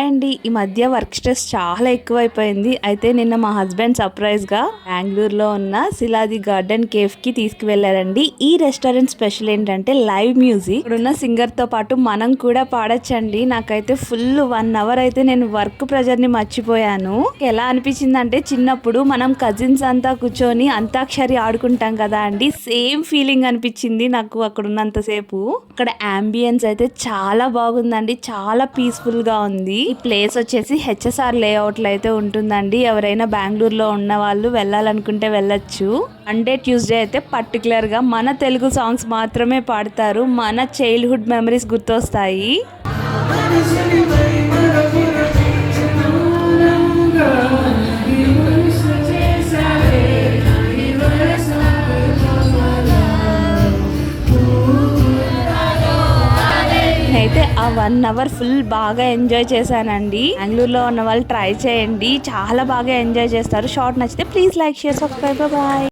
And ఈ మధ్య work stress చాలా ఎక్కువైపోయింది. అయితే నిన్న మా హస్బెండ్ సర్ప్రైజ్ గా బెంగళూరులో ఉన్న శిలాది గార్డెన్ కేఫ్ కి తీసుకువెళ్లారండి. ఈ రెస్టారెంట్ స్పెషల్ ఏంటంటే లైవ్ మ్యూజిక్. ఇక్కడున్న సింగర్ తో పాటు మనం కూడా పాడొచ్చండి. నాకైతే ఫుల్ 1 అవర్ అయితే నేను వర్క్ ప్రెజర్ ని మర్చిపోయాను. ఎలా అనిపించింది అంటే చిన్నప్పుడు మనం కజిన్స్ అంతా కూర్చొని అంతాక్షరి ఆడుకుంటాం కదా అండి, సేమ్ ఫీలింగ్ అనిపించింది నాకు అక్కడ ఉన్నంత సేపు. అక్కడ అంబియన్స్ అయితే చాలా బాగుందండి, చాలా పీస్ఫుల్ గా ఉంది. ఈ ప్లేస్ వచ్చేసి హెచ్ఎస్ఆర్ లేఅవుట్ లో అయితే ఉంటుందండి. ఎవరైనా బెంగళూరులో ఉన్న వాళ్ళు వెళ్ళాలనుకుంటే వెళ్ళొచ్చు. మండే ట్యూస్డే అయితే పర్టికులర్ గా మన తెలుగు సాంగ్స్ మాత్రమే పాడతారు. మన చైల్డ్హుడ్ మెమరీస్ గుర్తొస్తాయి. అయితే ఆ 1 అవర్ ఫుల్ బాగా ఎంజాయ్ చేశానండి. బెంగళూరులో ఉన్న వాళ్ళు ట్రై చేయండి, చాలా బాగా ఎంజాయ్ చేస్తారు. షార్ట్ నచ్చితే please like, share, subscribe. Bye.